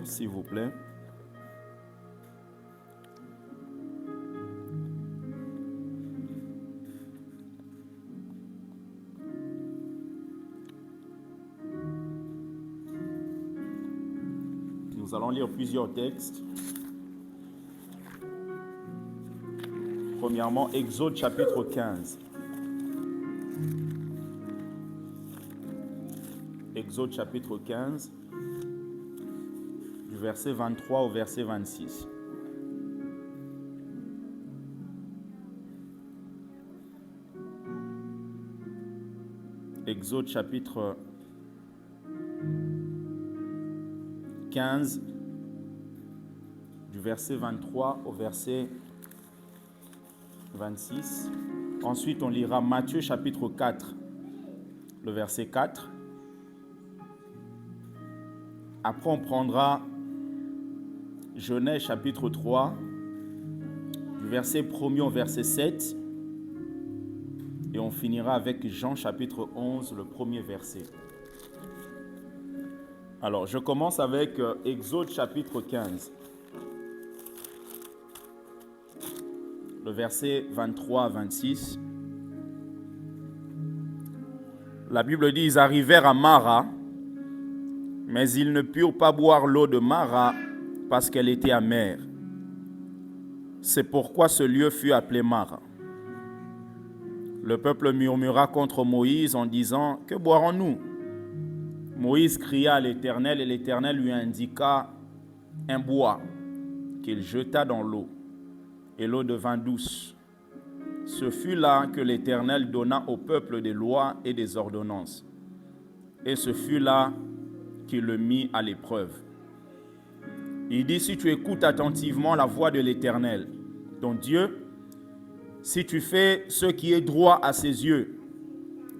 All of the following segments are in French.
s'il vous plaît. Nous allons lire plusieurs textes. Premièrement, Exode chapitre 15. Exode chapitre 15, du verset 23 au verset 26. Exode chapitre 15, du verset 23 au verset 26. Ensuite, on lira Matthieu chapitre 4, le verset 4. Après, on prendra Genèse chapitre 3, du verset 1er au verset 7. Et on finira avec Jean chapitre 11, le premier verset. Alors, je commence avec Exode chapitre 15. Le verset 23 à 26. La Bible dit, ils arrivèrent à Mara, mais ils ne purent pas boire l'eau de Mara parce qu'elle était amère. C'est pourquoi ce lieu fut appelé Mara. Le peuple murmura contre Moïse en disant, « Que boirons-nous » Moïse cria à l'Éternel et l'Éternel lui indiqua un bois qu'il jeta dans l'eau et l'eau devint douce. Ce fut là que l'Éternel donna au peuple des lois et des ordonnances. Et ce fut là qu'il le mit à l'épreuve. Il dit, si tu écoutes attentivement la voix de l'Éternel, ton Dieu, si tu fais ce qui est droit à ses yeux,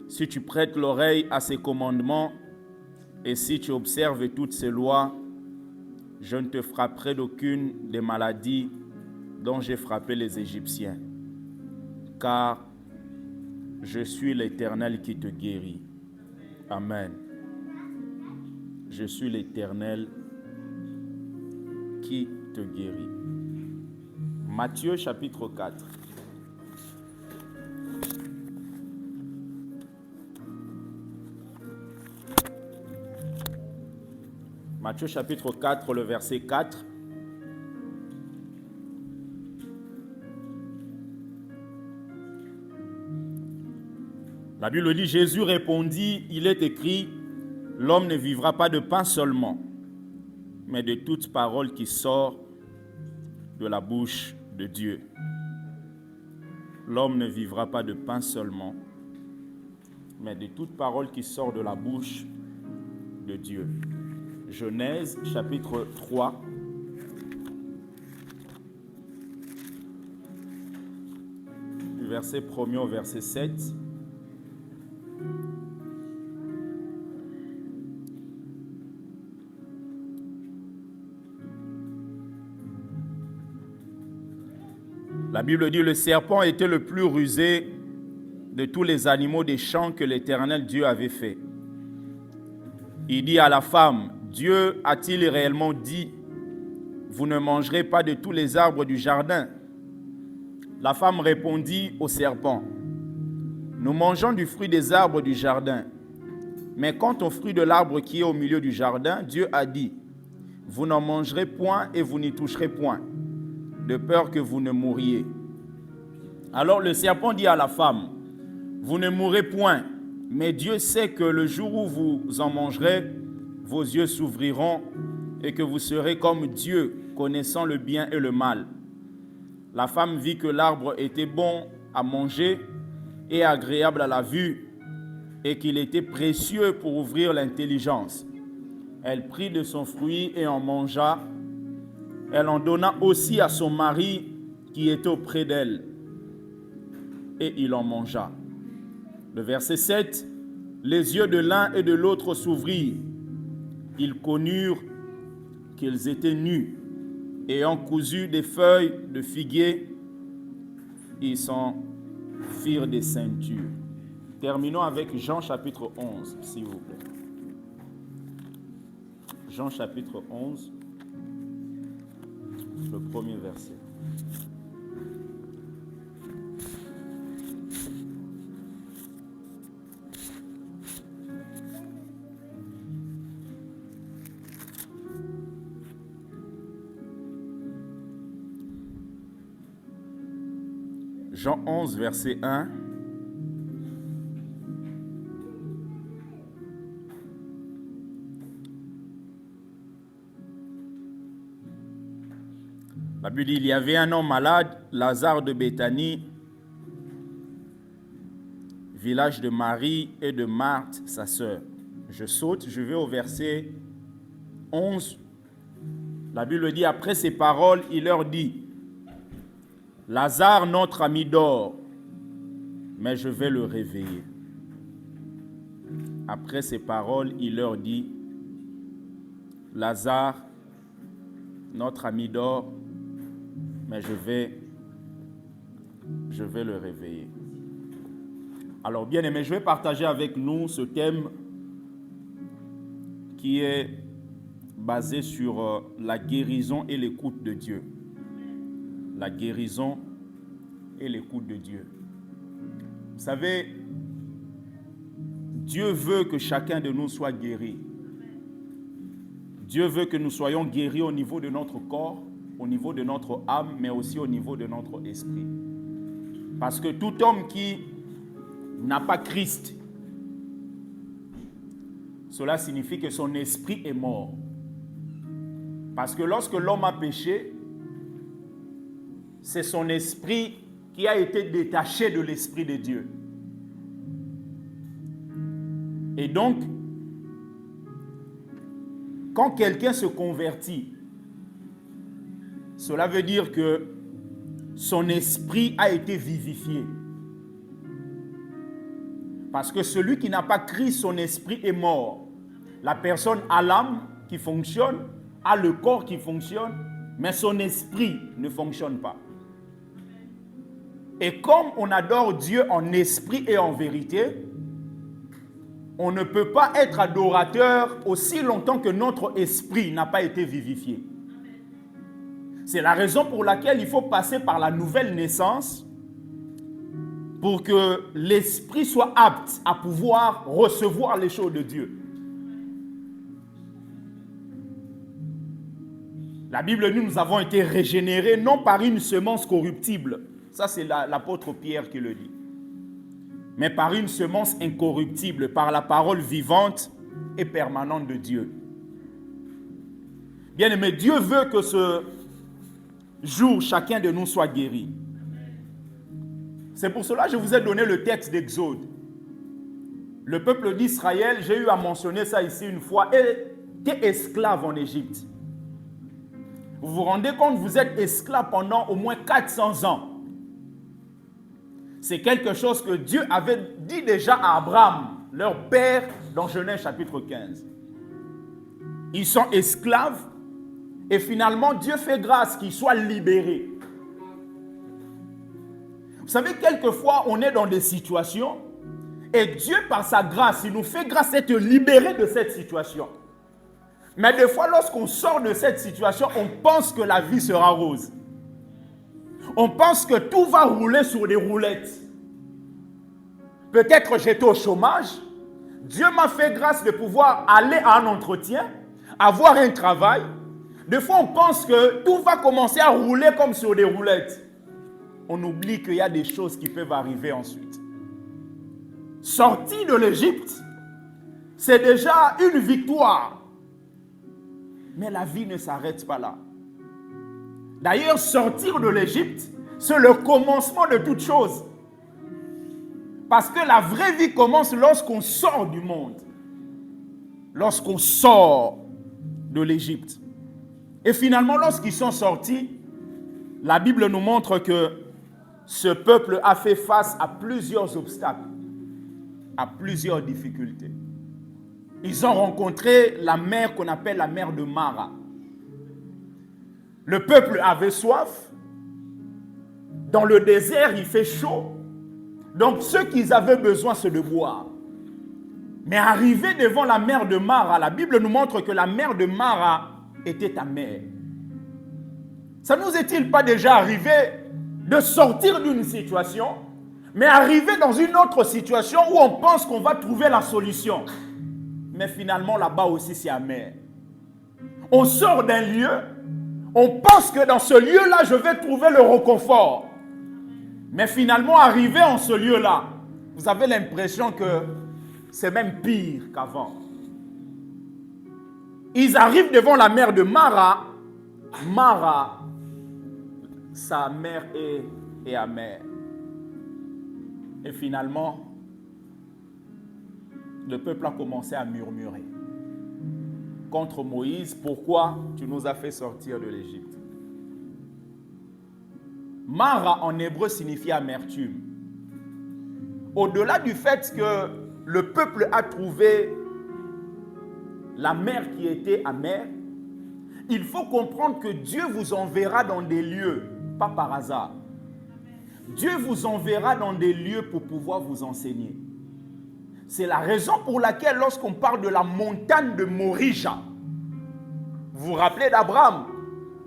si tu prêtes l'oreille à ses commandements, et si tu observes toutes ses lois, je ne te frapperai d'aucune des maladies dont j'ai frappé les Égyptiens, car je suis l'Éternel qui te guérit. Amen. Je suis l'Éternel qui te guérit. Matthieu chapitre 4. Matthieu chapitre 4, le verset 4. La Bible dit, Jésus répondit, il est écrit, l'homme ne vivra pas de pain seulement, mais de toute parole qui sort de la bouche de Dieu. L'homme ne vivra pas de pain seulement, mais de toute parole qui sort de la bouche de Dieu. Genèse chapitre 3. Du verset 1er au verset 7. La Bible dit, le serpent était le plus rusé de tous les animaux des champs que l'Éternel Dieu avait fait. Il dit à la femme, Dieu a-t-il réellement dit, vous ne mangerez pas de tous les arbres du jardin? La femme répondit au serpent, nous mangeons du fruit des arbres du jardin. Mais quant au fruit de l'arbre qui est au milieu du jardin, Dieu a dit, vous n'en mangerez point et vous n'y toucherez point, de peur que vous ne mouriez. Alors le serpent dit à la femme, vous ne mourrez point, mais Dieu sait que le jour où vous en mangerez, vos yeux s'ouvriront et que vous serez comme Dieu, connaissant le bien et le mal. La femme vit que l'arbre était bon à manger et agréable à la vue et qu'il était précieux pour ouvrir l'intelligence. Elle prit de son fruit et en mangea. Elle en donna aussi à son mari qui était auprès d'elle et il en mangea. Le verset 7, les yeux de l'un et de l'autre s'ouvrirent. Ils connurent qu'ils étaient nus, ayant cousu des feuilles de figuier, ils s'en firent des ceintures. Terminons avec Jean chapitre 11, s'il vous plaît. Jean chapitre 11. le premier verset. Jean 11, verset 1. La Bible dit, il y avait un homme malade, Lazare de Béthanie, village de Marie et de Marthe, sa sœur. Je saute, je vais au verset 11. La Bible dit, après ces paroles, il leur dit, Lazare, notre ami, dort, mais je vais le réveiller. Après ces paroles, il leur dit, Lazare, notre ami, dort, mais je vais le réveiller. Alors, bien aimé, je vais partager avec nous ce thème qui est basé sur la guérison et l'écoute de Dieu. La guérison et l'écoute de Dieu. Vous savez, Dieu veut que chacun de nous soit guéri. Dieu veut que nous soyons guéris au niveau de notre corps, au niveau de notre âme, mais aussi au niveau de notre esprit. Parce que tout homme qui n'a pas Christ, cela signifie que son esprit est mort. Parce que lorsque l'homme a péché, c'est son esprit qui a été détaché de l'esprit de Dieu. Et donc, quand quelqu'un se convertit, cela veut dire que son esprit a été vivifié. Parce que celui qui n'a pas Christ, son esprit est mort. La personne a l'âme qui fonctionne, a le corps qui fonctionne, mais son esprit ne fonctionne pas. Et comme on adore Dieu en esprit et en vérité, on ne peut pas être adorateur aussi longtemps que notre esprit n'a pas été vivifié. C'est la raison pour laquelle il faut passer par la nouvelle naissance pour que l'esprit soit apte à pouvoir recevoir les choses de Dieu. La Bible dit, nous avons été régénérés non par une semence corruptible. Ça, c'est l'apôtre Pierre qui le dit. Mais par une semence incorruptible, par la parole vivante et permanente de Dieu. Bien aimé, Dieu veut que ce jour, chacun de nous soit guéri. C'est pour cela que je vous ai donné le texte d'Exode. Le peuple d'Israël, j'ai eu à mentionner ça ici une fois, était esclave en Égypte. Vous vous rendez compte, vous êtes esclave pendant au moins 400 ans. C'est quelque chose que Dieu avait dit déjà à Abraham, leur père, dans Genèse chapitre 15. Ils sont esclaves et finalement Dieu fait grâce qu'ils soient libérés. Vous savez, quelquefois on est dans des situations et Dieu par sa grâce, il nous fait grâce d'être libérés de cette situation. Mais des fois lorsqu'on sort de cette situation, on pense que la vie sera rose. On pense que tout va rouler sur des roulettes. Peut-être j'étais au chômage. Dieu m'a fait grâce de pouvoir aller à un entretien, avoir un travail. Des fois, on pense que tout va commencer à rouler comme sur des roulettes. On oublie qu'il y a des choses qui peuvent arriver ensuite. Sortir de l'Égypte, c'est déjà une victoire. Mais la vie ne s'arrête pas là. D'ailleurs, sortir de l'Égypte, c'est le commencement de toute chose. Parce que la vraie vie commence lorsqu'on sort du monde. Lorsqu'on sort de l'Égypte. Et finalement, lorsqu'ils sont sortis, la Bible nous montre que ce peuple a fait face à plusieurs obstacles, à plusieurs difficultés. Ils ont rencontré la mer qu'on appelle la mer de Mara. Le peuple avait soif. Dans le désert, il fait chaud. Donc, ce qu'ils avaient besoin, c'est de boire. Mais arrivé devant la mer de Mara, la Bible nous montre que la mer de Mara était amère. Ça nous est-il pas déjà arrivé de sortir d'une situation, mais arriver dans une autre situation où on pense qu'on va trouver la solution? Mais finalement, là-bas aussi, c'est amer. On sort d'un lieu, on pense que dans ce lieu-là, je vais trouver le réconfort. Mais finalement, arrivé en ce lieu-là, vous avez l'impression que c'est même pire qu'avant. Ils arrivent devant la mère de Mara. Mara, sa mère est amère. Et finalement, le peuple a commencé à murmurer contre Moïse. Pourquoi tu nous as fait sortir de l'Égypte? Mara en hébreu signifie amertume. Au-delà du fait que le peuple a trouvé la mer qui était amère, il faut comprendre que Dieu vous enverra dans des lieux, pas par hasard. Dieu vous enverra dans des lieux pour pouvoir vous enseigner. C'est la raison pour laquelle lorsqu'on parle de la montagne de Morija, vous vous rappelez d'Abraham,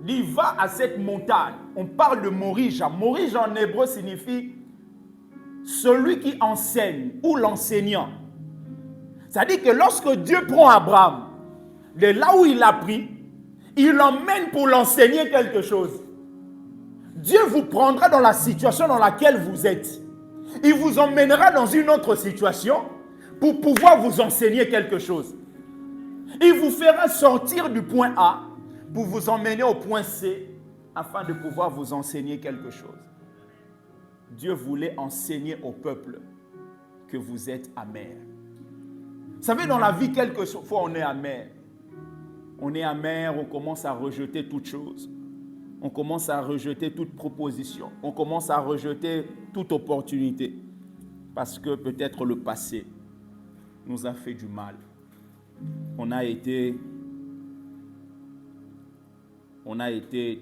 il va à cette montagne. On parle de Morija. Morija en hébreu signifie celui qui enseigne ou l'enseignant. C'est-à-dire que lorsque Dieu prend Abraham, de là où il a pris, il l'emmène pour l'enseigner quelque chose. Dieu vous prendra dans la situation dans laquelle vous êtes. Il vous emmènera dans une autre situation pour pouvoir vous enseigner quelque chose. Il vous fera sortir du point A pour vous emmener au point C afin de pouvoir vous enseigner quelque chose. Dieu voulait enseigner au peuple que vous êtes amer. Vous savez, dans la vie, quelquefois, on est amer. On est amer, on commence à rejeter toute chose. On commence à rejeter toute proposition. On commence à rejeter toute opportunité. Parce que peut-être le passé nous a fait du mal. On a été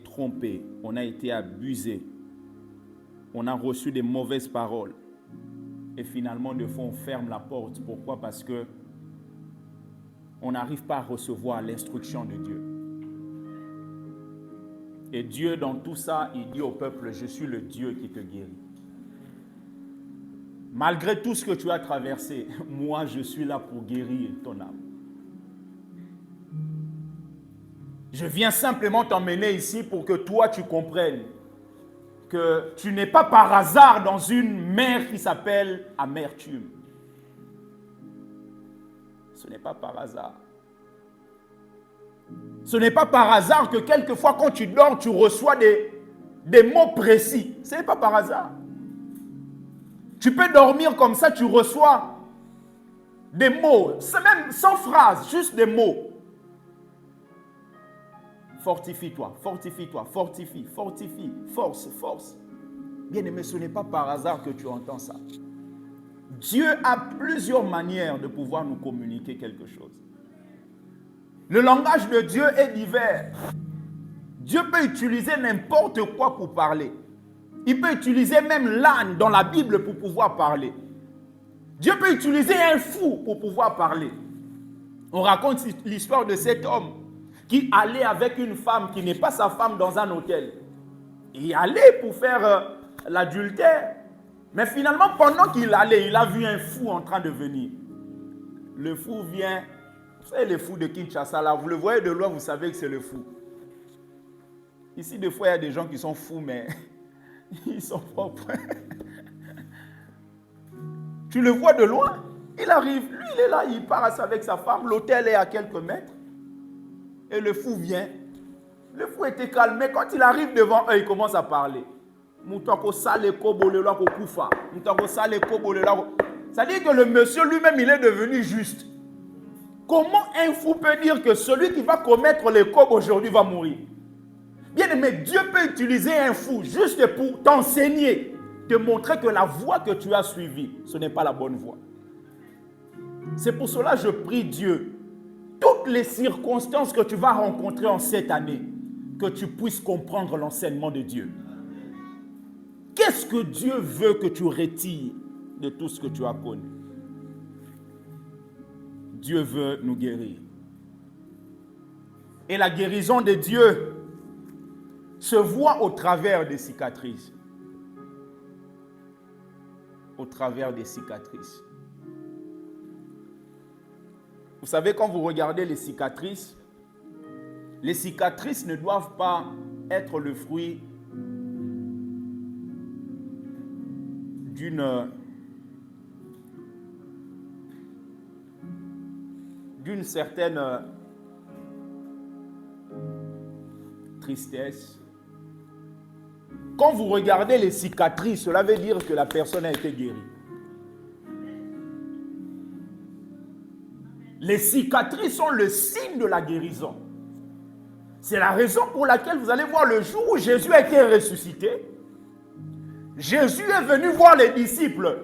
trompé. On a été abusé. On a reçu des mauvaises paroles. Et finalement, des fois, on ferme la porte. Pourquoi? Parce que on n'arrive pas à recevoir l'instruction de Dieu. Et Dieu, dans tout ça, il dit au peuple, je suis le Dieu qui te guérit. Malgré tout ce que tu as traversé, moi, je suis là pour guérir ton âme. Je viens simplement t'emmener ici pour que toi, tu comprennes que tu n'es pas par hasard dans une mer qui s'appelle amertume. Ce n'est pas par hasard. Ce n'est pas par hasard que quelquefois quand tu dors, tu reçois des mots précis. Ce n'est pas par hasard. Tu peux dormir comme ça, tu reçois des mots, c'est même sans phrase, juste des mots. Fortifie-toi, fortifie-toi, fortifie, fortifie, force, force. Bien aimé, ce n'est pas par hasard que tu entends ça. Dieu a plusieurs manières de pouvoir nous communiquer quelque chose. Le langage de Dieu est divers. Dieu peut utiliser n'importe quoi pour parler. Il peut utiliser même l'âne dans la Bible pour pouvoir parler. Dieu peut utiliser un fou pour pouvoir parler. On raconte l'histoire de cet homme qui allait avec une femme qui n'est pas sa femme dans un hôtel. Il allait pour faire l'adultère. Mais finalement, pendant qu'il allait, il a vu un fou en train de venir. Le fou vient, vous savez le fou de Kinshasa là, vous le voyez de loin, vous savez que c'est le fou. Ici, des fois, il y a des gens qui sont fous, mais ils sont propres. Tu le vois de loin, il arrive, lui il est là, il passe avec sa femme, l'hôtel est à quelques mètres. Et le fou vient. Le fou était calmé. Quand il arrive devant eux, il commence à parler. C'est-à-dire que le monsieur lui-même, il est devenu juste. Comment un fou peut dire que celui qui va commettre les cobes aujourd'hui va mourir? Bien aimé, Dieu peut utiliser un fou juste pour t'enseigner, te montrer que la voie que tu as suivie, ce n'est pas la bonne voie. C'est pour cela que je prie Dieu, toutes les circonstances que tu vas rencontrer en cette année, que tu puisses comprendre l'enseignement de Dieu. Qu'est-ce que Dieu veut que tu retires de tout ce que tu as connu? Dieu veut nous guérir. Et la guérison de Dieu, se voit au travers des cicatrices. Au travers des cicatrices. Vous savez, quand vous regardez les cicatrices ne doivent pas être le fruit d'une certaine tristesse. Quand vous regardez les cicatrices, cela veut dire que la personne a été guérie. Les cicatrices sont le signe de la guérison. C'est la raison pour laquelle vous allez voir le jour où Jésus a été ressuscité. Jésus est venu voir les disciples.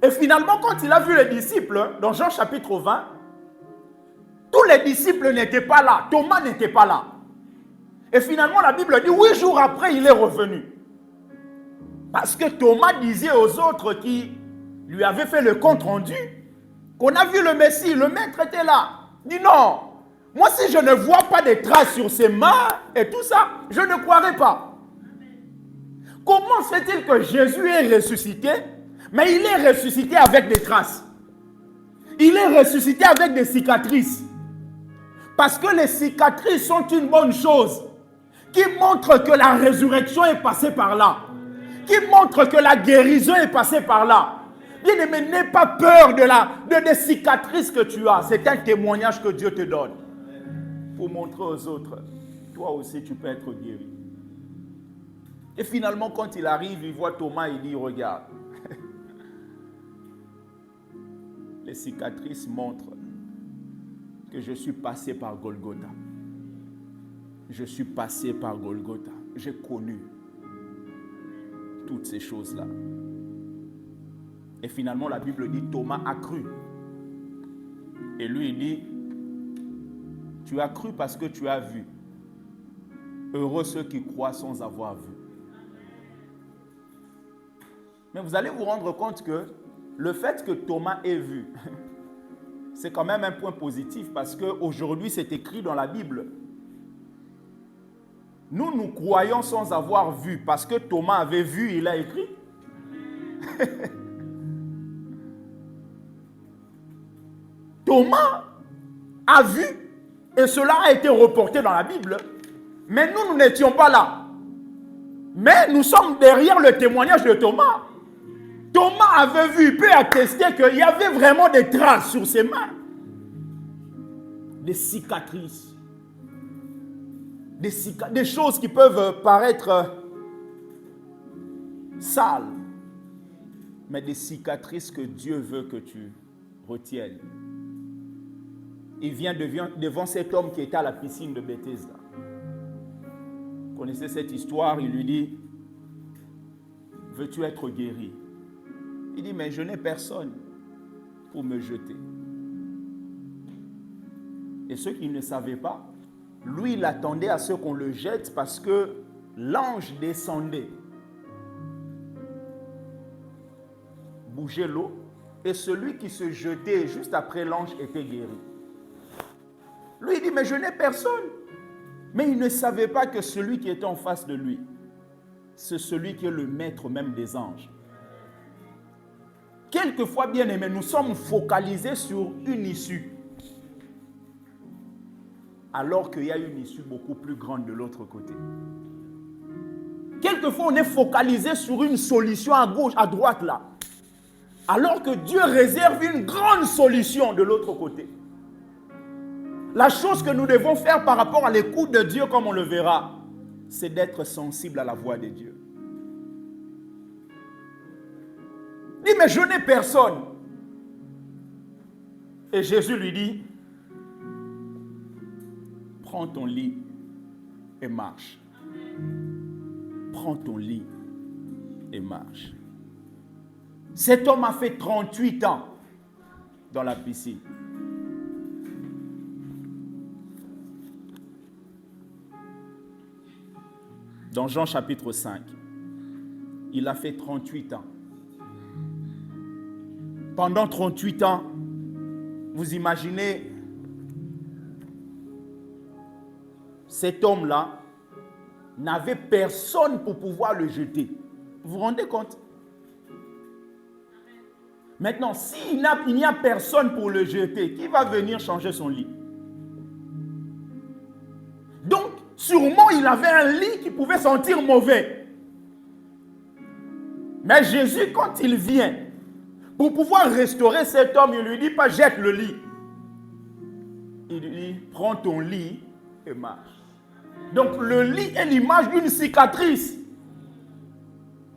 Et finalement, quand il a vu les disciples, dans Jean chapitre 20, tous les disciples n'étaient pas là. Thomas n'était pas là. Et finalement, la Bible dit, 8 jours après, il est revenu. Parce que Thomas disait aux autres qui lui avaient fait le compte rendu, qu'on a vu le Messie, le Maître était là. Il dit non, moi si je ne vois pas de traces sur ses mains et tout ça, je ne croirai pas. Comment se fait-il que Jésus est ressuscité, mais il est ressuscité avec des traces? Il est ressuscité avec des cicatrices. Parce que les cicatrices sont une bonne chose, qui montre que la résurrection est passée par là, qui montre que la guérison est passée par là. Bien-aimé, n'aie pas peur des cicatrices que tu as. C'est un témoignage que Dieu te donne pour montrer aux autres, toi aussi tu peux être guéri. Et finalement, quand il arrive, il voit Thomas, il dit, regarde, les cicatrices montrent que je suis passé par Golgotha. Je suis passé par Golgotha. J'ai connu toutes ces choses-là. Et finalement, la Bible dit, Thomas a cru. Et lui, il dit, tu as cru parce que tu as vu. Heureux ceux qui croient sans avoir vu. Mais vous allez vous rendre compte que le fait que Thomas ait vu, c'est quand même un point positif parce qu'aujourd'hui, c'est écrit dans la Bible. Nous croyons sans avoir vu parce que Thomas avait vu, il a écrit. Thomas a vu et cela a été reporté dans la Bible. Mais nous n'étions pas là. Mais nous sommes derrière le témoignage de Thomas. Thomas avait vu, il peut attester qu'il y avait vraiment des traces sur ses mains. Des cicatrices. Des choses qui peuvent paraître sales. Mais des cicatrices que Dieu veut que tu retiennes. Il vient devant cet homme qui était à la piscine de Bethesda. Vous connaissez cette histoire, il lui dit, veux-tu être guéri? Il dit, mais je n'ai personne pour me jeter. Et ceux qui ne savaient pas, lui, il attendait à ce qu'on le jette parce que l'ange descendait, bougeait l'eau, et celui qui se jetait juste après l'ange était guéri. Lui, il dit, mais je n'ai personne. Mais il ne savait pas que celui qui était en face de lui, c'est celui qui est le maître même des anges. Quelquefois, bien aimés, nous sommes focalisés sur une issue, alors qu'il y a une issue beaucoup plus grande de l'autre côté. Quelquefois, on est focalisé sur une solution à gauche, à droite là, alors que Dieu réserve une grande solution de l'autre côté. La chose que nous devons faire par rapport à l'écoute de Dieu, comme on le verra, c'est d'être sensible à la voix de Dieu. Il dit, mais je n'ai personne. Et Jésus lui dit, prends ton lit et marche. Prends ton lit et marche. Cet homme a fait 38 ans dans la piscine. Dans Jean chapitre 5, il a fait 38 ans. Pendant 38 ans, vous imaginez cet homme-là n'avait personne pour pouvoir le jeter. Vous vous rendez compte? Maintenant, s'il n'y a personne pour le jeter, qui va venir changer son lit? Donc, sûrement, il avait un lit qui pouvait sentir mauvais. Mais Jésus, quand il vient, pour pouvoir restaurer cet homme, il ne lui dit pas jette le lit. Il lui dit prends ton lit et marche. Donc le lit est l'image d'une cicatrice.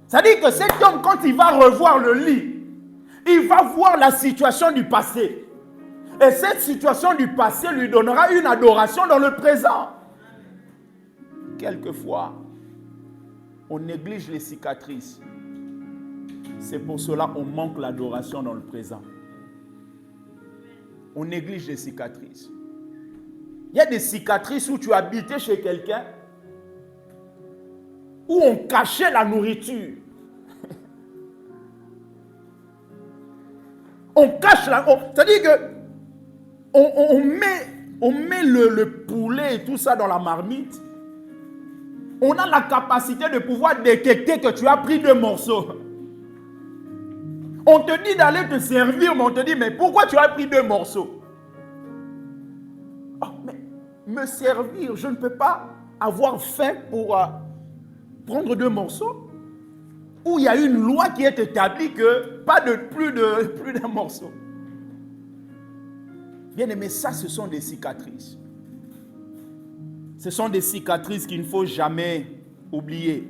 C'est-à-dire que cet homme, quand il va revoir le lit, il va voir la situation du passé. Et cette situation du passé lui donnera une adoration dans le présent. Quelquefois, on néglige les cicatrices. C'est pour cela qu'on manque l'adoration dans le présent. On néglige les cicatrices. Il y a des cicatrices où tu habitais chez quelqu'un, où on cachait la nourriture. On cache la... C'est-à-dire que on met le poulet et tout ça dans la marmite. On a la capacité de pouvoir détecter que tu as pris 2 morceaux. On te dit d'aller te servir, mais on te dit, mais pourquoi tu as pris 2 morceaux? Oh, mais me servir, je ne peux pas avoir faim pour prendre 2 morceaux. Où il y a une loi qui est établie que pas de plus d'un morceau. Bien aimé, ça, ce sont des cicatrices. Ce sont des cicatrices qu'il ne faut jamais oublier.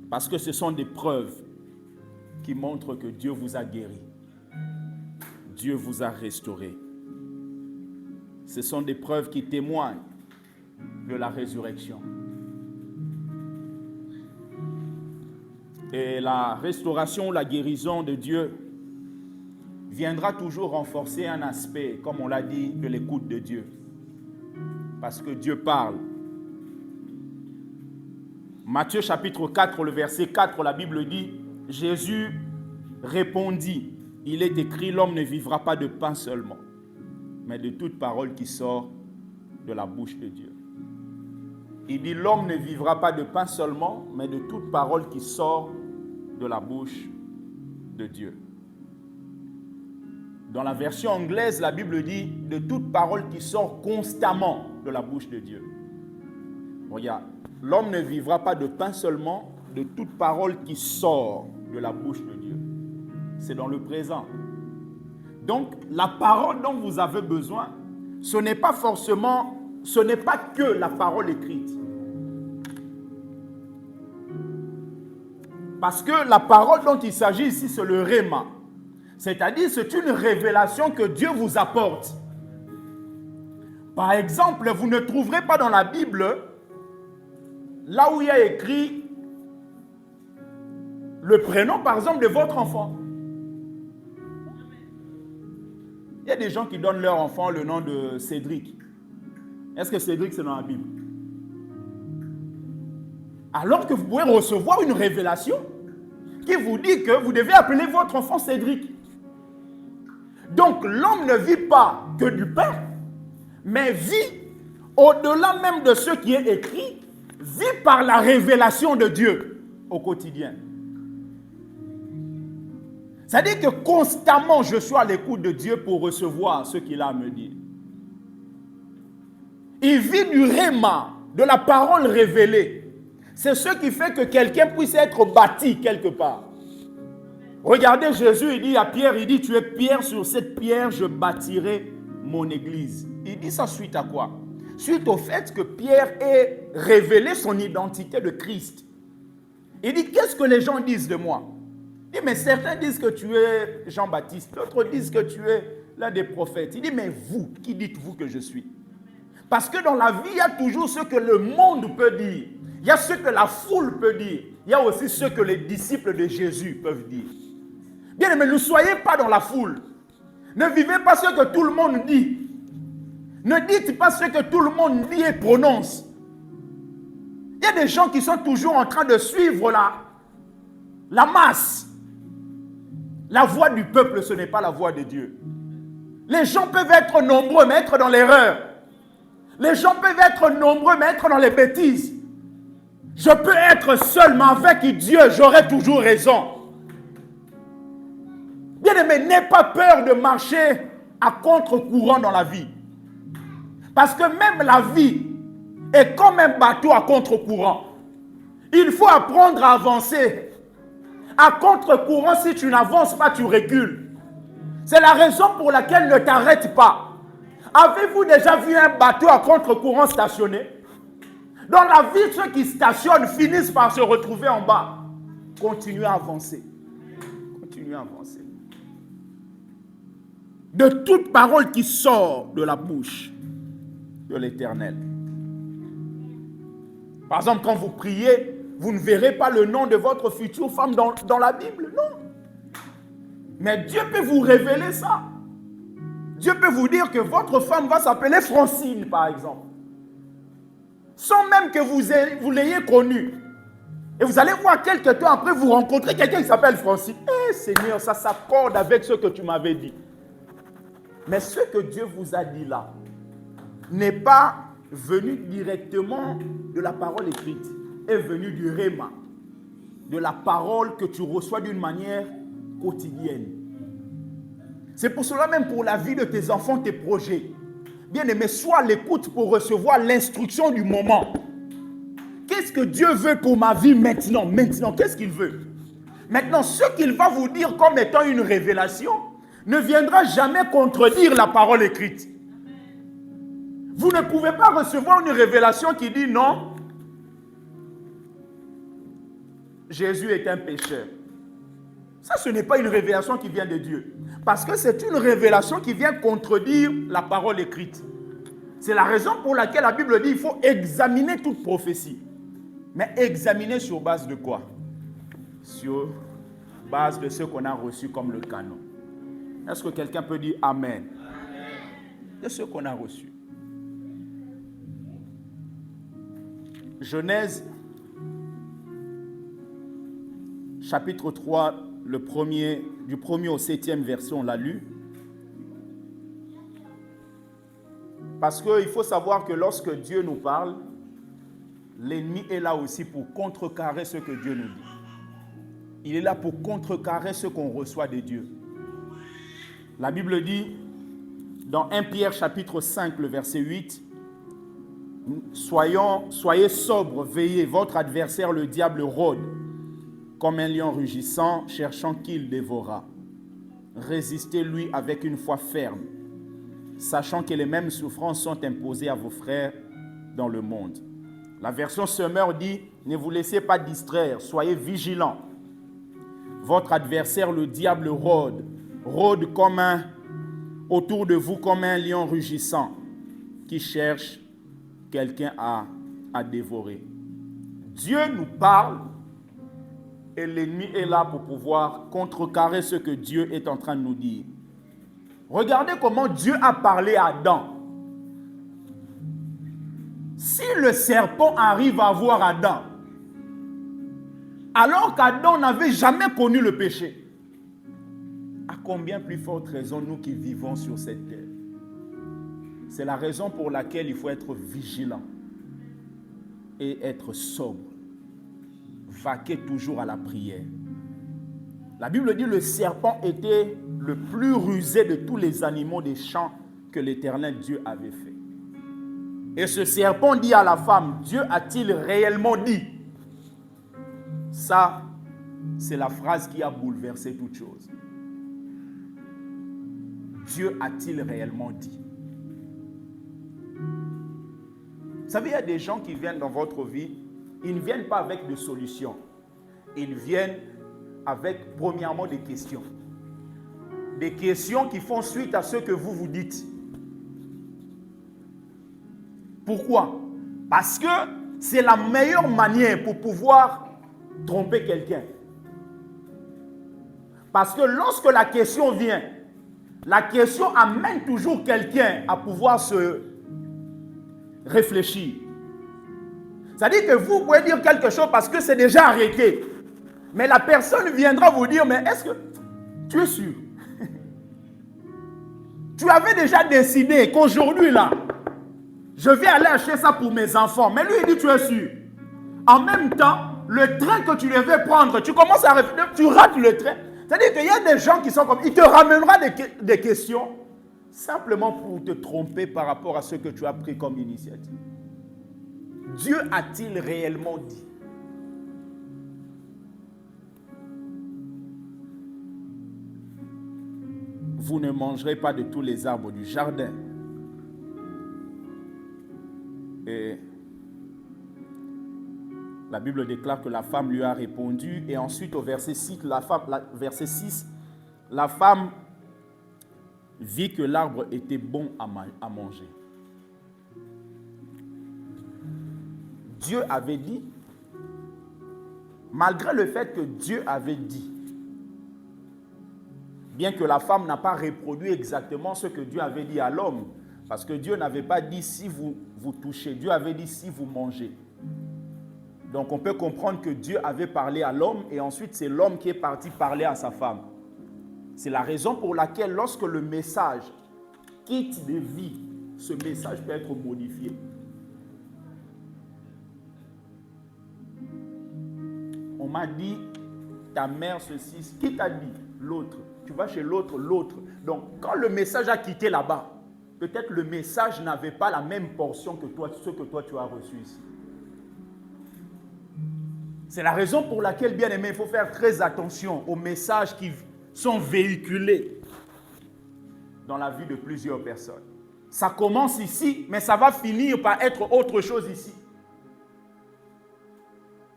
Parce que ce sont des preuves qui montrent que Dieu vous a guéri. Dieu vous a restauré. Ce sont des preuves qui témoignent de la résurrection. Et la restauration, la guérison de Dieu viendra toujours renforcer un aspect, comme on l'a dit, de l'écoute de Dieu. Parce que Dieu parle. Matthieu chapitre 4, le verset 4, la Bible dit, Jésus répondit, il est écrit, l'homme ne vivra pas de pain seulement, mais de toute parole qui sort de la bouche de Dieu. Il dit, l'homme ne vivra pas de pain seulement, mais de toute parole qui sort de la bouche de Dieu. Dans la version anglaise, la Bible dit, de toute parole qui sort constamment de la bouche de Dieu. Regarde, l'homme ne vivra pas de pain seulement, de toute parole qui sort de la bouche de Dieu. C'est dans le présent. Donc, la parole dont vous avez besoin, ce n'est pas que la parole écrite. Parce que la parole dont il s'agit ici, c'est le réma. C'est-à-dire, c'est une révélation que Dieu vous apporte. Par exemple, vous ne trouverez pas dans la Bible, là où il y a écrit le prénom, par exemple, de votre enfant. Il y a des gens qui donnent leur enfant le nom de Cédric. Est-ce que Cédric, c'est dans la Bible? Alors que vous pouvez recevoir une révélation qui vous dit que vous devez appeler votre enfant Cédric. Donc, l'homme ne vit pas que du pain, mais vit au-delà même de ce qui est écrit, vit par la révélation de Dieu au quotidien. C'est-à-dire que constamment, je suis à l'écoute de Dieu pour recevoir ce qu'il a à me dire. Il vit du réma, de la parole révélée. C'est ce qui fait que quelqu'un puisse être bâti quelque part. Regardez Jésus, il dit à Pierre, il dit, tu es Pierre, sur cette pierre, je bâtirai mon église. Il dit ça suite à quoi? Suite au fait que Pierre ait révélé son identité de Christ. Il dit, qu'est-ce que les gens disent de moi? Il dit, mais certains disent que tu es Jean-Baptiste, d'autres disent que tu es l'un des prophètes. Il dit, mais vous, qui dites-vous que je suis? Parce que dans la vie, il y a toujours ce que le monde peut dire. Il y a ce que la foule peut dire. Il y a aussi ce que les disciples de Jésus peuvent dire. Bien aimé, ne soyez pas dans la foule. Ne vivez pas ce que tout le monde dit. Ne dites pas ce que tout le monde dit et prononce. Il y a des gens qui sont toujours en train de suivre la masse. La voix du peuple, ce n'est pas la voix de Dieu. Les gens peuvent être nombreux, mais être dans l'erreur. Les gens peuvent être nombreux, mais être dans les bêtises. Je peux être seul, mais avec Dieu, j'aurai toujours raison. Bien-aimé, n'aie pas peur de marcher à contre-courant dans la vie. Parce que même la vie est comme un bateau à contre-courant. Il faut apprendre à avancer. À contre-courant, si tu n'avances pas, tu recules. C'est la raison pour laquelle ne t'arrête pas. Avez-vous déjà vu un bateau à contre-courant stationné? Dans la vie, ceux qui stationnent finissent par se retrouver en bas. Continuez à avancer. Continuez à avancer. De toute parole qui sort de la bouche de l'Éternel. Par exemple, quand vous priez, vous ne verrez pas le nom de votre future femme dans la Bible, non. Mais Dieu peut vous révéler ça. Dieu peut vous dire que votre femme va s'appeler Francine, par exemple. Sans même que vous l'ayez connue. Et vous allez voir quelques temps après, vous rencontrez quelqu'un qui s'appelle Francine. Eh Seigneur, ça s'accorde avec ce que tu m'avais dit. Mais ce que Dieu vous a dit là n'est pas venu directement de la parole écrite, est venu du Réma, de la parole que tu reçois d'une manière quotidienne. C'est pour cela même pour la vie de tes enfants, tes projets. Bien aimé, sois à l'écoute pour recevoir l'instruction du moment. Qu'est-ce que Dieu veut pour ma vie maintenant? Maintenant, qu'est-ce qu'il veut? Maintenant, ce qu'il va vous dire comme étant une révélation ne viendra jamais contredire la parole écrite. Vous ne pouvez pas recevoir une révélation qui dit non, Jésus est un pécheur. Ça, ce n'est pas une révélation qui vient de Dieu. Parce que c'est une révélation qui vient contredire la parole écrite. C'est la raison pour laquelle la Bible dit qu'il faut examiner toute prophétie. Mais examiner sur base de quoi? Sur base de ce qu'on a reçu comme le canon. Est-ce que quelqu'un peut dire Amen? De ce qu'on a reçu. Genèse, chapitre 3, du 1er au 7e verset, on l'a lu. Parce qu'il faut savoir que lorsque Dieu nous parle, l'ennemi est là aussi pour contrecarrer ce que Dieu nous dit. Il est là pour contrecarrer ce qu'on reçoit de Dieu. La Bible dit, dans 1 Pierre chapitre 5, le verset 8, « Soyez sobres, veillez, votre adversaire le diable rôde, comme un lion rugissant, cherchant qui le dévorera. Résistez-lui avec une foi ferme, sachant que les mêmes souffrances sont imposées à vos frères dans le monde. » La version Semeur dit, « Ne vous laissez pas distraire, soyez vigilants. Votre adversaire, le diable, rôde autour de vous comme un lion rugissant qui cherche quelqu'un à dévorer. » Dieu nous parle et l'ennemi est là pour pouvoir contrecarrer ce que Dieu est en train de nous dire. Regardez comment Dieu a parlé à Adam. Si le serpent arrive à voir Adam, alors qu'Adam n'avait jamais connu le péché, à combien plus forte raison nous qui vivons sur cette terre? C'est la raison pour laquelle il faut être vigilant et être sobre. Vaquer toujours à la prière. La Bible dit que le serpent était le plus rusé de tous les animaux des champs que l'Éternel Dieu avait fait. Et ce serpent dit à la femme, Dieu a-t-il réellement dit? Ça, c'est la phrase qui a bouleversé toute chose. Dieu a-t-il réellement dit? Vous savez, il y a des gens qui viennent dans votre vie, ils ne viennent pas avec des solutions. Ils viennent avec, premièrement, des questions. Des questions qui font suite à ce que vous vous dites. Pourquoi? Parce que c'est la meilleure manière pour pouvoir tromper quelqu'un. Parce que lorsque la question vient, la question amène toujours quelqu'un à pouvoir se réfléchir. C'est-à-dire que vous pouvez dire quelque chose parce que c'est déjà arrêté. Mais la personne viendra vous dire, mais est-ce que tu es sûr? Tu avais déjà décidé qu'aujourd'hui là, je vais aller acheter ça pour mes enfants. Mais lui il dit, tu es sûr? En même temps, le train que tu devais prendre, tu commences à réfléchir, tu rates le train. C'est-à-dire qu'il y a des gens qui sont comme, il te ramènera des questions simplement pour te tromper par rapport à ce que tu as pris comme initiative. Dieu a-t-il réellement dit? Vous ne mangerez pas de tous les arbres du jardin. Et la Bible déclare que la femme lui a répondu. Et ensuite, au verset 6, la femme vit que l'arbre était bon à manger. Dieu avait dit, malgré le fait que Dieu avait dit, bien que la femme n'a pas reproduit exactement ce que Dieu avait dit à l'homme, parce que Dieu n'avait pas dit si vous touchez, Dieu avait dit si vous mangez. Donc on peut comprendre que Dieu avait parlé à l'homme et ensuite c'est l'homme qui est parti parler à sa femme. C'est la raison pour laquelle lorsque le message quitte des vies, ce message peut être modifié. On m'a dit, ta mère ceci, qui t'a dit? L'autre. Tu vas chez l'autre, l'autre. Donc quand le message a quitté là-bas, peut-être le message n'avait pas la même portion que toi, ce que toi tu as reçu ici. C'est la raison pour laquelle, bien aimé, il faut faire très attention aux messages qui sont véhiculés dans la vie de plusieurs personnes. Ça commence ici, mais ça va finir par être autre chose ici.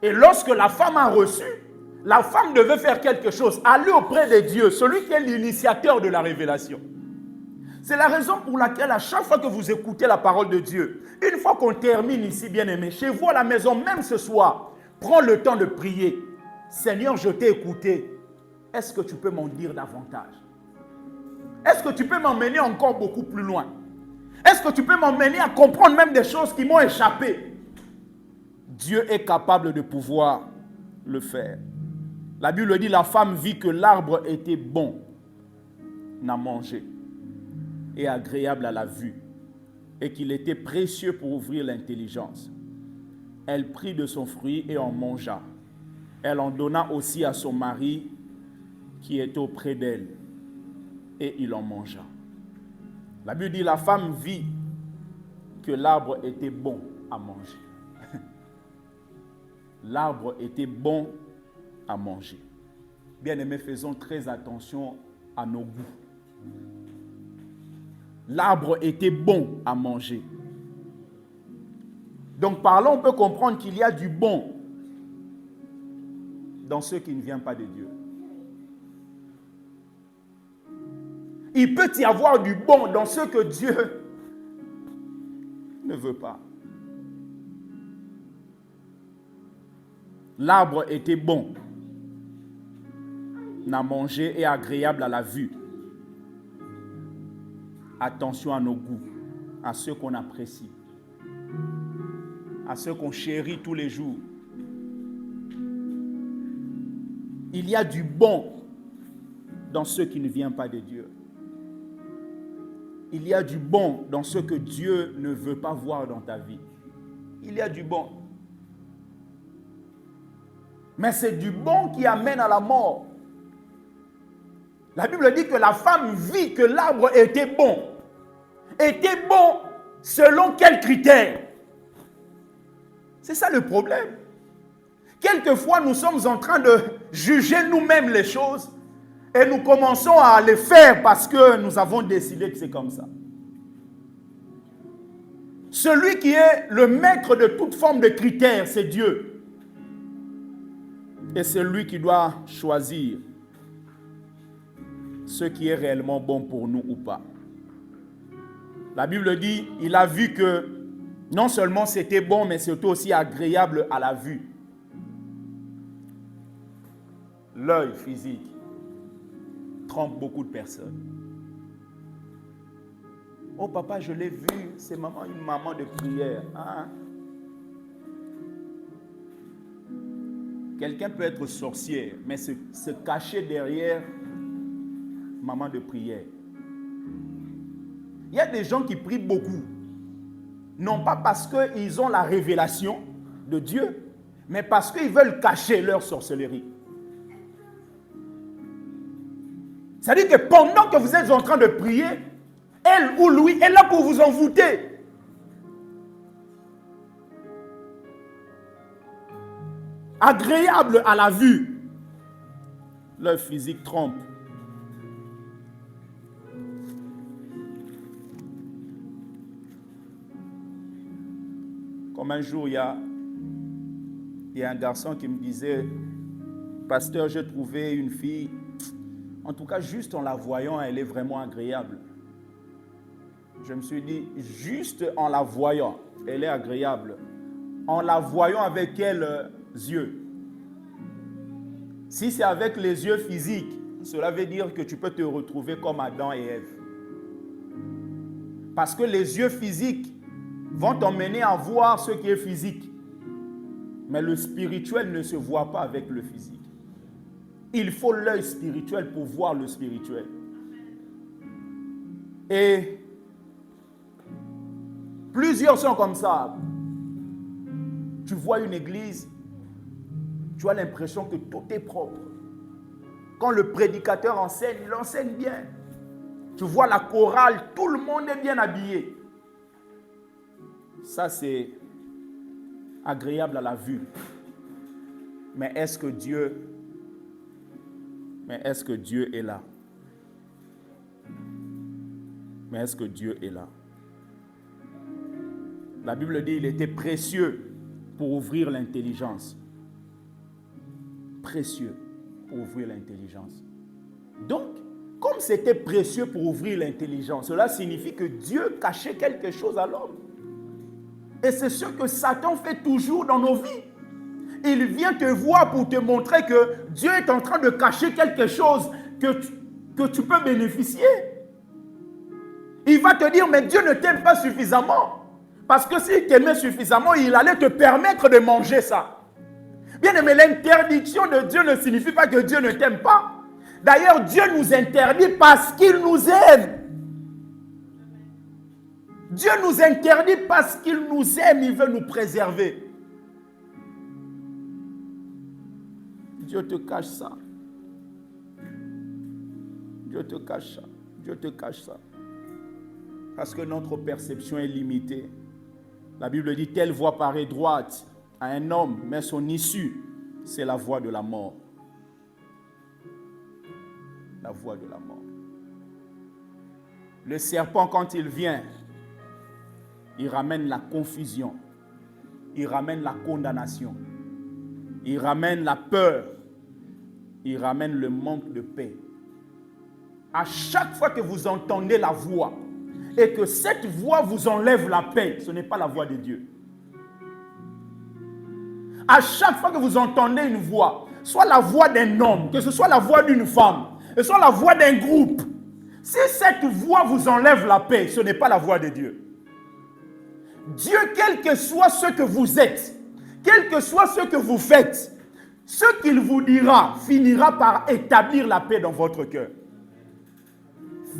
Et lorsque la femme a reçu, la femme devait faire quelque chose, aller auprès de Dieu, celui qui est l'initiateur de la révélation. C'est la raison pour laquelle à chaque fois que vous écoutez la parole de Dieu, une fois qu'on termine ici, bien aimé, chez vous à la maison, même ce soir, prends le temps de prier. Seigneur, je t'ai écouté. Est-ce que tu peux m'en dire davantage? Est-ce que tu peux m'emmener encore beaucoup plus loin? Est-ce que tu peux m'emmener à comprendre même des choses qui m'ont échappé? Dieu est capable de pouvoir le faire. La Bible dit, la femme vit que l'arbre était bon à manger et agréable à la vue, et qu'il était précieux pour ouvrir l'intelligence. Elle prit de son fruit et en mangea. Elle en donna aussi à son mari qui était auprès d'elle, et il en mangea. La Bible dit, la femme vit que l'arbre était bon à manger. L'arbre était bon à manger. Bien-aimés, faisons très attention à nos goûts. L'arbre était bon à manger. Donc par là, on peut comprendre qu'il y a du bon dans ce qui ne vient pas de Dieu. Il peut y avoir du bon dans ce que Dieu ne veut pas. L'arbre était bon à manger et agréable à la vue. Attention à nos goûts, à ceux qu'on apprécie, à ceux qu'on chérit tous les jours. Il y a du bon dans ce qui ne vient pas de Dieu. Il y a du bon dans ce que Dieu ne veut pas voir dans ta vie. Il y a du bon. Mais c'est du bon qui amène à la mort. La Bible dit que la femme vit que l'arbre était bon. Était bon selon quels critères? C'est ça le problème. Quelquefois, nous sommes en train de juger nous-mêmes les choses et nous commençons à les faire parce que nous avons décidé que c'est comme ça. Celui qui est le maître de toute forme de critères, c'est Dieu. Et c'est lui qui doit choisir ce qui est réellement bon pour nous ou pas. La Bible dit, il a vu que non seulement c'était bon, mais surtout aussi agréable à la vue. L'œil physique trompe beaucoup de personnes. Oh papa, je l'ai vu, c'est une maman de prière. Hein? Quelqu'un peut être sorcière, mais se cacher derrière maman de prière. Il y a des gens qui prient beaucoup. Non pas parce qu'ils ont la révélation de Dieu, mais parce qu'ils veulent cacher leur sorcellerie. C'est-à-dire que pendant que vous êtes en train de prier, elle ou lui est là pour vous envoûter. Agréable à la vue, leur physique trompe. Comme un jour, il y a un garçon qui me disait, pasteur, j'ai trouvé une fille, en tout cas juste en la voyant, elle est vraiment agréable. Je me suis dit, juste en la voyant, elle est agréable. En la voyant avec quels yeux? Si c'est avec les yeux physiques, cela veut dire que tu peux te retrouver comme Adam et Ève. Parce que les yeux physiques vont t'emmener à voir ce qui est physique. Mais le spirituel ne se voit pas avec le physique. Il faut l'œil spirituel pour voir le spirituel. Et plusieurs sont comme ça. Tu vois une église, tu as l'impression que tout est propre. Quand le prédicateur enseigne, il enseigne bien. Tu vois la chorale, tout le monde est bien habillé. Ça, c'est agréable à la vue. Mais est-ce que Dieu est là? Mais est-ce que Dieu est là? La Bible dit qu'il était précieux pour ouvrir l'intelligence. Précieux pour ouvrir l'intelligence. Donc, comme c'était précieux pour ouvrir l'intelligence, cela signifie que Dieu cachait quelque chose à l'homme. Et c'est ce que Satan fait toujours dans nos vies. Il vient te voir pour te montrer que Dieu est en train de cacher quelque chose que tu peux bénéficier. Il va te dire, mais Dieu ne t'aime pas suffisamment. Parce que s'il t'aimait suffisamment, il allait te permettre de manger ça. Bien aimé, l'interdiction de Dieu ne signifie pas que Dieu ne t'aime pas. D'ailleurs, Dieu nous interdit parce qu'il nous aime. Dieu nous interdit parce qu'il nous aime, il veut nous préserver. Dieu te cache ça. Dieu te cache ça. Dieu te cache ça. Parce que notre perception est limitée. La Bible dit, telle voie paraît droite à un homme, mais son issue, c'est la voie de la mort. La voie de la mort. Le serpent, quand il vient, il ramène la confusion. Il ramène la condamnation. Il ramène la peur. Il ramène le manque de paix. À chaque fois que vous entendez la voix et que cette voix vous enlève la paix, ce n'est pas la voix de Dieu. À chaque fois que vous entendez une voix, soit la voix d'un homme, que ce soit la voix d'une femme, que ce soit la voix d'un groupe, si cette voix vous enlève la paix, ce n'est pas la voix de Dieu. Dieu, quel que soit ce que vous êtes, quel que soit ce que vous faites, ce qu'il vous dira finira par établir la paix dans votre cœur.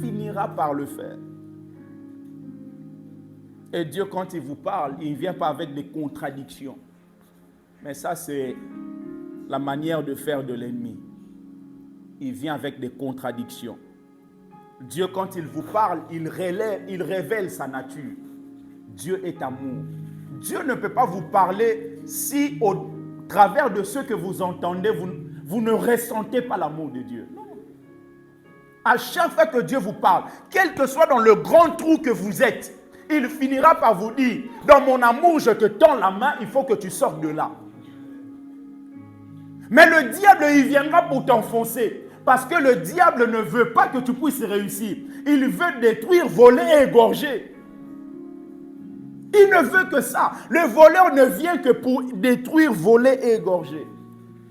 Finira par le faire. Et Dieu, quand il vous parle, il ne vient pas avec des contradictions. Mais ça, c'est la manière de faire de l'ennemi. Il vient avec des contradictions. Dieu, quand il vous parle, il révèle sa nature. Dieu est amour. Dieu ne peut pas vous parler si au travers de ce que vous entendez, vous ne ressentez pas l'amour de Dieu. Non. À chaque fois que Dieu vous parle, quel que soit dans le grand trou que vous êtes, il finira par vous dire, dans mon amour, je te tends la main, il faut que tu sortes de là. Mais le diable, il viendra pour t'enfoncer. Parce que le diable ne veut pas que tu puisses réussir. Il veut détruire, voler et égorger. Il ne veut que ça. Le voleur ne vient que pour détruire, voler et égorger.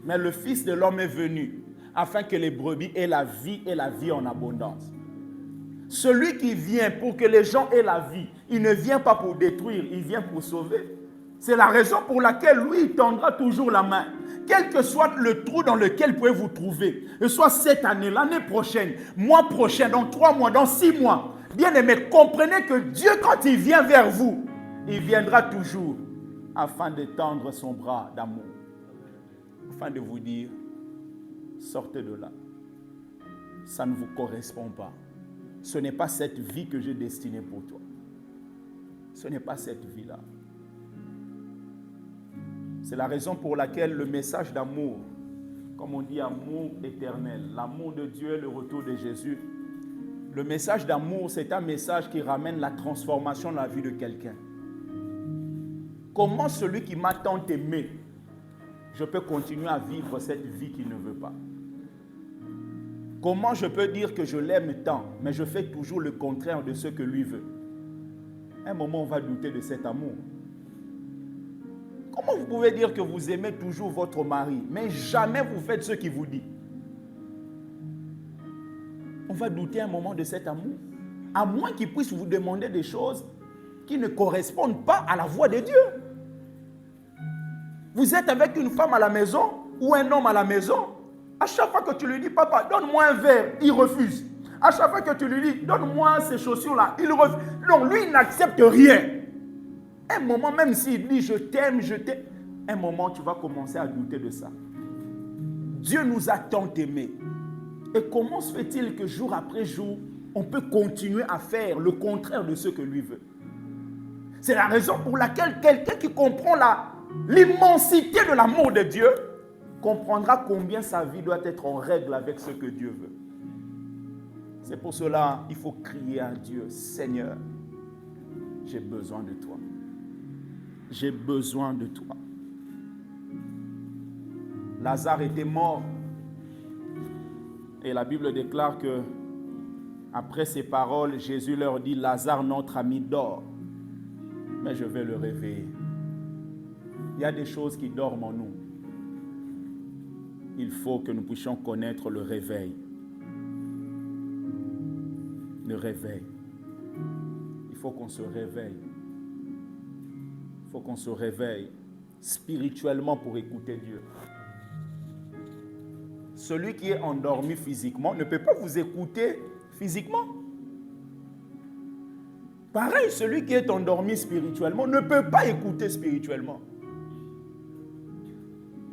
Mais le Fils de l'homme est venu afin que les brebis aient la vie et la vie en abondance. Celui qui vient pour que les gens aient la vie, il ne vient pas pour détruire, il vient pour sauver. C'est la raison pour laquelle lui, il tendra toujours la main. Quel que soit le trou dans lequel vous pouvez vous trouver, que ce soit cette année, l'année prochaine, mois prochain, dans 3 mois, dans 6 mois, bien aimé, comprenez que Dieu, quand il vient vers vous, il viendra toujours afin de tendre son bras d'amour. afin de vous dire, sortez de là. Ça ne vous correspond pas. Ce n'est pas cette vie que j'ai destinée pour toi. Ce n'est pas cette vie-là. C'est la raison pour laquelle le message d'amour, comme on dit amour éternel, l'amour de Dieu, le retour de Jésus, le message d'amour, c'est un message qui ramène la transformation dans la vie de quelqu'un. Comment celui qui m'a tant aimé, je peux continuer à vivre cette vie qu'il ne veut pas? Comment je peux dire que je l'aime tant, mais je fais toujours le contraire de ce que lui veut? À un moment, on va douter de cet amour. Comment vous pouvez dire que vous aimez toujours votre mari, mais jamais vous faites ce qu'il vous dit? On va douter un moment de cet amour. À moins qu'il puisse vous demander des choses qui ne correspondent pas à la voix de Dieu. Vous êtes avec une femme à la maison ou un homme à la maison. À chaque fois que tu lui dis, papa, donne-moi un verre, il refuse. À chaque fois que tu lui dis, donne-moi ces chaussures-là, il refuse. Non, lui, il n'accepte rien. Un moment, même s'il dit, je t'aime, un moment, tu vas commencer à douter de ça. Dieu nous a tant aimés. Et comment se fait-il que jour après jour, on peut continuer à faire le contraire de ce que lui veut? C'est la raison pour laquelle quelqu'un qui comprend l'immensité de l'amour de Dieu comprendra combien sa vie doit être en règle avec ce que Dieu veut. C'est pour cela qu'il faut crier à Dieu, Seigneur, j'ai besoin de toi. J'ai besoin de toi. Lazare était mort. Et la Bible déclare que après ces paroles, Jésus leur dit, Lazare, notre ami, dort. Mais je vais le réveiller. Il y a des choses qui dorment en nous. Il faut que nous puissions connaître le réveil. Le réveil. Il faut qu'on se réveille. Il faut qu'on se réveille spirituellement pour écouter Dieu. Celui qui est endormi physiquement ne peut pas vous écouter physiquement. Pareil, celui qui est endormi spirituellement ne peut pas écouter spirituellement.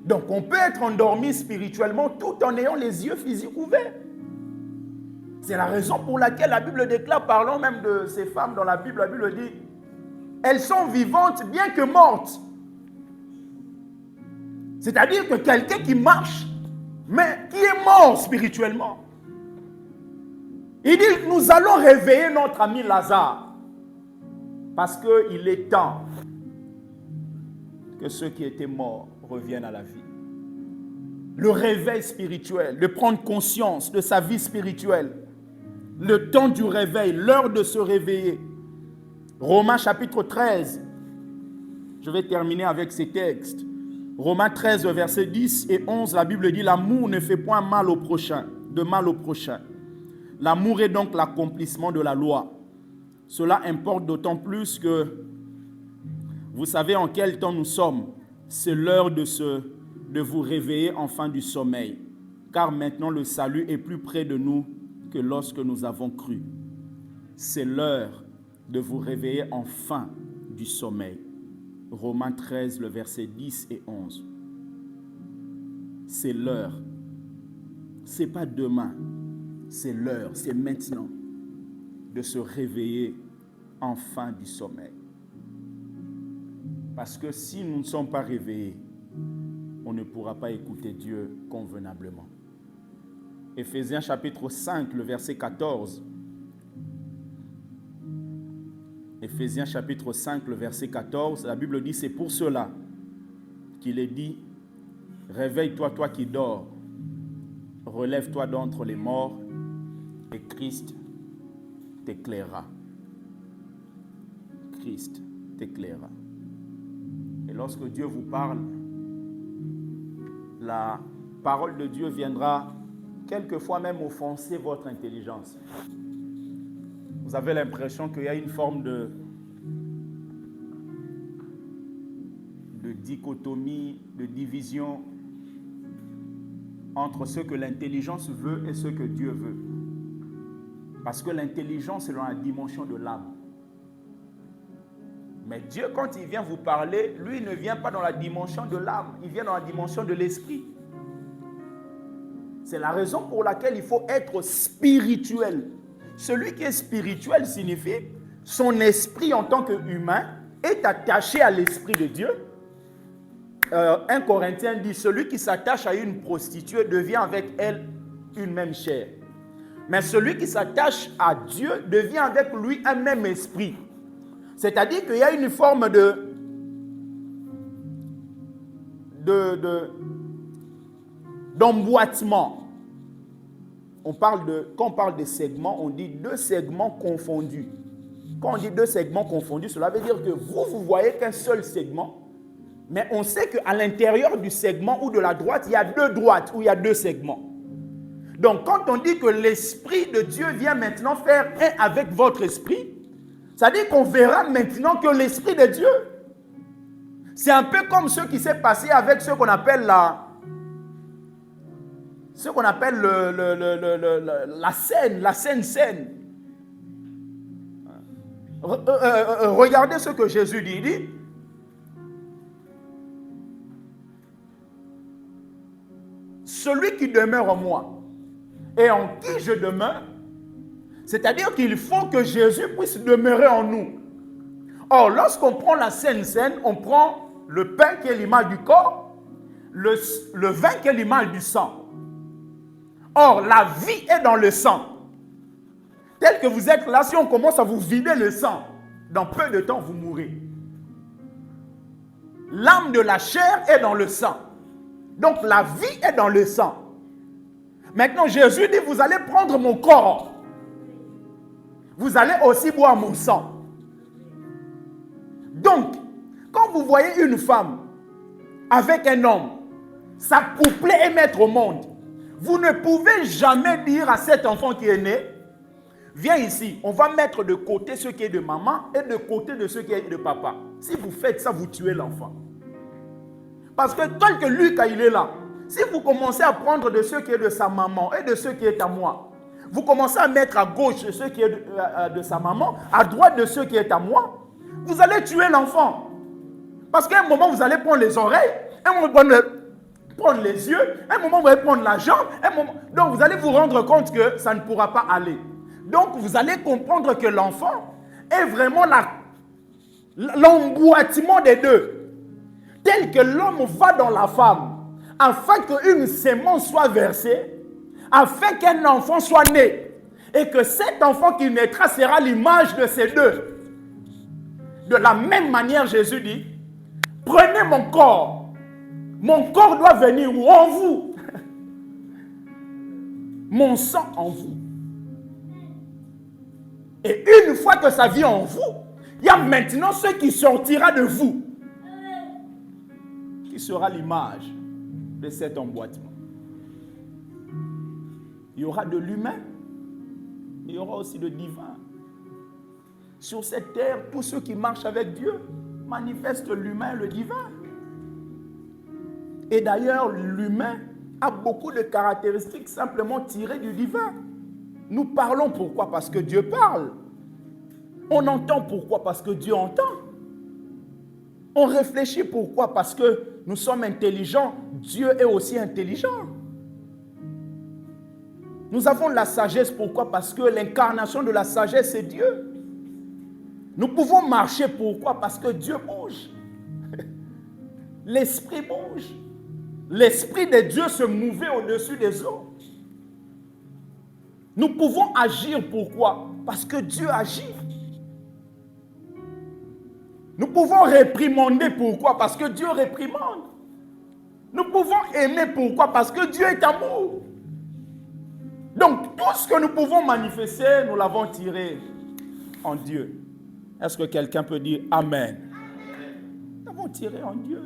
Donc on peut être endormi spirituellement tout en ayant les yeux physiques ouverts. C'est la raison pour laquelle la Bible déclare, parlant même de ces femmes dans la Bible dit, elles sont vivantes bien que mortes. C'est-à-dire que quelqu'un qui marche, mais qui est mort spirituellement. Il dit, nous allons réveiller notre ami Lazare. Parce qu'il est temps que ceux qui étaient morts reviennent à la vie. Le réveil spirituel, de prendre conscience de sa vie spirituelle. Le temps du réveil, l'heure de se réveiller. Romains chapitre 13. Je vais terminer avec ces textes. Romains 13, versets 10 et 11, la Bible dit, l'amour ne fait point mal au prochain, de mal au prochain. L'amour est donc l'accomplissement de la loi. Cela importe d'autant plus que vous savez en quel temps nous sommes. C'est l'heure de vous réveiller enfin du sommeil. Car maintenant le salut est plus près de nous que lorsque nous avons cru. C'est l'heure de vous réveiller enfin du sommeil. Romains 13, le verset 10 et 11. C'est l'heure. Ce n'est pas demain. C'est l'heure, c'est maintenant de se réveiller enfin du sommeil. Parce que si nous ne sommes pas réveillés, on ne pourra pas écouter Dieu convenablement. Éphésiens chapitre 5, le verset 14. Éphésiens chapitre 5, le verset 14, la Bible dit, c'est pour cela qu'il est dit, réveille-toi, toi qui dors, relève-toi d'entre les morts, et Christ t'éclairera. Christ t'éclairera. Et lorsque Dieu vous parle, la parole de Dieu viendra quelquefois même offenser votre intelligence. Vous avez l'impression qu'il y a une forme de dichotomie, de division entre ce que l'intelligence veut et ce que Dieu veut. Parce que l'intelligence est dans la dimension de l'âme. Mais Dieu, quand il vient vous parler, lui ne vient pas dans la dimension de l'âme, il vient dans la dimension de l'esprit. C'est la raison pour laquelle il faut être spirituel. Celui qui est spirituel signifie son esprit en tant qu'humain est attaché à l'esprit de Dieu. 1 Corinthiens dit, celui qui s'attache à une prostituée devient avec elle une même chair. Mais celui qui s'attache à Dieu devient avec lui un même esprit. C'est-à-dire qu'il y a une forme d'emboîtement. Quand on parle de segments, on dit 2 segments confondus. Quand on dit 2 segments confondus, cela veut dire que vous voyez qu'un seul segment, mais on sait qu'à l'intérieur du segment ou de la droite, il y a 2 droites ou il y a 2 segments. Donc, quand on dit que l'Esprit de Dieu vient maintenant faire un avec votre esprit, ça veut dire qu'on verra maintenant que l'Esprit de Dieu, c'est un peu comme ce qui s'est passé avec ce qu'on appelle la Sainte-Seine. Regardez ce que Jésus dit. Il dit, celui qui demeure en moi et en qui je demeure, c'est-à-dire qu'il faut que Jésus puisse demeurer en nous. Or, lorsqu'on prend la Sainte Seine, on prend le pain qui est l'image du corps, le vin qui est l'image du sang. Or, la vie est dans le sang. Tel que vous êtes là, si on commence à vous vider le sang, dans peu de temps, vous mourrez. L'âme de la chair est dans le sang. Donc, la vie est dans le sang. Maintenant, Jésus dit, vous allez prendre mon corps. Vous allez aussi boire mon sang. Donc, quand vous voyez une femme avec un homme, s'accoupler et mettre au monde, vous ne pouvez jamais dire à cet enfant qui est né, viens ici, on va mettre de côté ce qui est de maman et de côté de ce qui est de papa. Si vous faites ça, vous tuez l'enfant. Parce que tel que Luc, il est là, si vous commencez à prendre de ce qui est de sa maman et de ce qui est à moi, vous commencez à mettre à gauche de ce qui est de sa maman, à droite de ce qui est à moi, vous allez tuer l'enfant. Parce qu'à un moment, vous allez prendre les oreilles, un moment, prendre les yeux, un moment, vous allez prendre la jambe, un moment. Donc, vous allez vous rendre compte que ça ne pourra pas aller. Donc, vous allez comprendre que l'enfant est vraiment l'emboîtement des deux. Tel que l'homme va dans la femme, afin qu'une sémence soit versée, afin qu'un enfant soit né, et que cet enfant qui naîtra sera l'image de ces deux. De la même manière, Jésus dit, prenez mon corps doit venir où? En vous. Mon sang en vous. Et une fois que ça vient en vous, il y a maintenant ce qui sortira de vous, qui sera l'image de cet emboîtement. Il y aura de l'humain, il y aura aussi de divin. Sur cette terre, tous ceux qui marchent avec Dieu manifestent l'humain et le divin. Et d'ailleurs, l'humain a beaucoup de caractéristiques simplement tirées du divin. Nous parlons pourquoi? Parce que Dieu parle. On entend pourquoi? Parce que Dieu entend. On réfléchit pourquoi? Parce que nous sommes intelligents. Dieu est aussi intelligent. Nous avons la sagesse pourquoi? Parce que l'incarnation de la sagesse est Dieu. Nous pouvons marcher pourquoi? Parce que Dieu bouge. L'esprit bouge. L'esprit de Dieu se mouvait au-dessus des eaux. Nous pouvons agir pourquoi? Parce que Dieu agit. Nous pouvons réprimander pourquoi? Parce que Dieu réprimande. Nous pouvons aimer pourquoi? Parce que Dieu est amour. Donc tout ce que nous pouvons manifester, nous l'avons tiré en Dieu. Est-ce que quelqu'un peut dire Amen? Nous avons tiré en Dieu.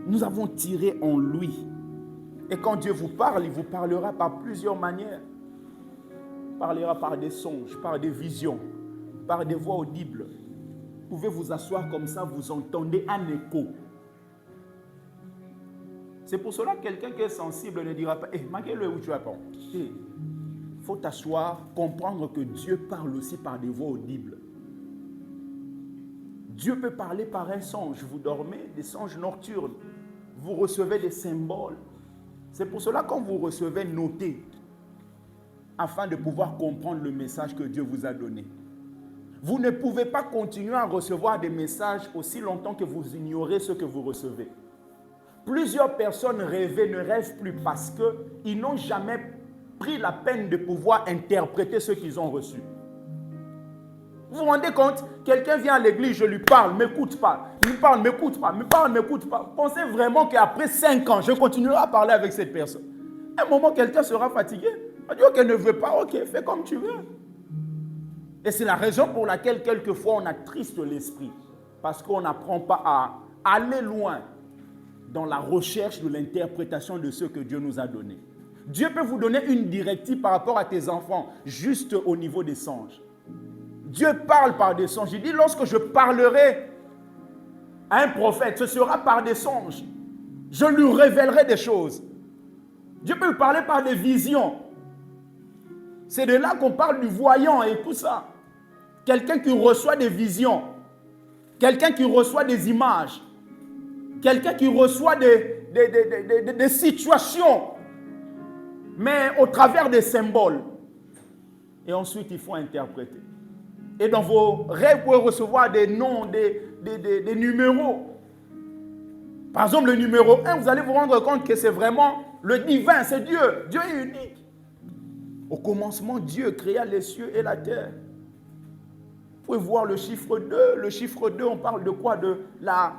Nous avons tiré en lui. Et quand Dieu vous parle, il vous parlera par plusieurs manières. Il parlera par des songes, par des visions, par des voix audibles. Vous pouvez vous asseoir comme ça, vous entendez un écho. C'est pour cela que quelqu'un qui est sensible ne dira pas, malgré où tu apprends. Il faut t'asseoir, comprendre que Dieu parle aussi par des voix audibles. Dieu peut parler par un songe. Vous dormez, des songes nocturnes. Vous recevez des symboles. C'est pour cela que quand vous recevez, notez, afin de pouvoir comprendre le message que Dieu vous a donné. Vous ne pouvez pas continuer à recevoir des messages aussi longtemps que vous ignorez ce que vous recevez. Plusieurs personnes rêvaient, ne rêvent plus parce qu'ils n'ont jamais pris la peine de pouvoir interpréter ce qu'ils ont reçu. Vous vous rendez compte? Quelqu'un vient à l'église, je lui parle, ne m'écoute pas. Il me parle, ne m'écoute pas, me parle, ne m'écoute pas. Pensez vraiment qu'après 5 ans, je continuerai à parler avec cette personne. À un moment, quelqu'un sera fatigué. On dit, ok, ne veut pas, ok, fais comme tu veux. Et c'est la raison pour laquelle quelquefois on attriste l'esprit. Parce qu'on n'apprend pas à aller loin dans la recherche de l'interprétation de ce que Dieu nous a donné. Dieu peut vous donner une directive par rapport à tes enfants, juste au niveau des songes. Dieu parle par des songes. Il dit, lorsque je parlerai à un prophète, ce sera par des songes. Je lui révélerai des choses. Dieu peut lui parler par des visions. C'est de là qu'on parle du voyant et tout ça. Quelqu'un qui reçoit des visions. Quelqu'un qui reçoit des images. Quelqu'un qui reçoit des situations. Mais au travers des symboles. Et ensuite, il faut interpréter. Et dans vos rêves, vous pouvez recevoir des noms, des numéros. Par exemple, le numéro 1, vous allez vous rendre compte que c'est vraiment le divin, c'est Dieu. Dieu est unique. Au commencement, Dieu créa les cieux et la terre. Vous pouvez voir le chiffre 2. Le chiffre 2, on parle de quoi? De la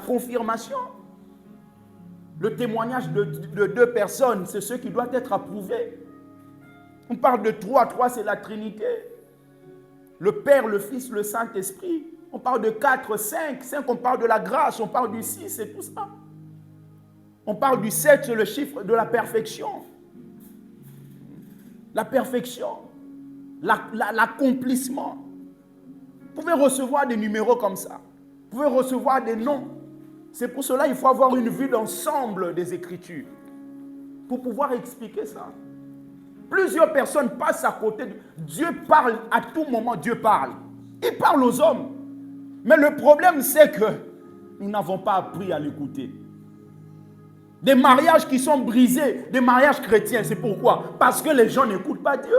confirmation. Le témoignage de 2 personnes, c'est ce qui doit être approuvé. On parle de 3. 3, c'est la Trinité. Le Père, le Fils, le Saint-Esprit. On parle de 4, 5. 5, on parle de la grâce. On parle du 6, c'est tout ça. On parle du 7, c'est le chiffre de la perfection. La perfection. L'accomplissement. Vous pouvez recevoir des numéros comme ça. Vous pouvez recevoir des noms. C'est pour cela qu'il faut avoir une vue d'ensemble des Écritures. Pour pouvoir expliquer ça. Plusieurs personnes passent à côté. Dieu parle à tout moment, Dieu parle. Il parle aux hommes. Mais le problème, c'est que nous n'avons pas appris à l'écouter. Des mariages qui sont brisés, des mariages chrétiens, c'est pourquoi? Parce que les gens n'écoutent pas Dieu.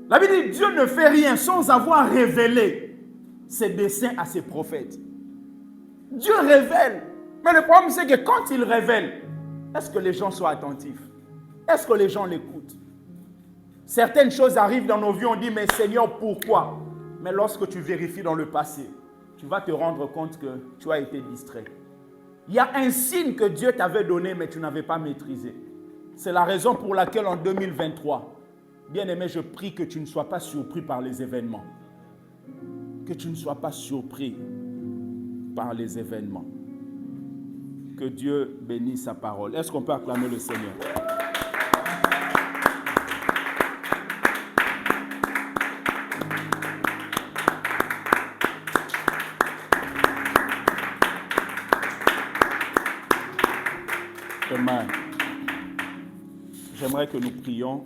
La Bible dit, Dieu ne fait rien sans avoir révélé ses desseins à ses prophètes. Dieu révèle. Mais le problème, c'est que quand il révèle, est-ce que les gens sont attentifs? Est-ce que les gens l'écoutent? Certaines choses arrivent dans nos vies, on dit, mais Seigneur, pourquoi? Mais lorsque tu vérifies dans le passé, tu vas te rendre compte que tu as été distrait. Il y a un signe que Dieu t'avait donné, mais tu n'avais pas maîtrisé. C'est la raison pour laquelle en 2023, bien-aimé, je prie que tu ne sois pas surpris par les événements. Que tu ne sois pas surpris par les événements. Que Dieu bénisse sa parole. Est-ce qu'on peut acclamer le Seigneur? Amen. J'aimerais que nous prions.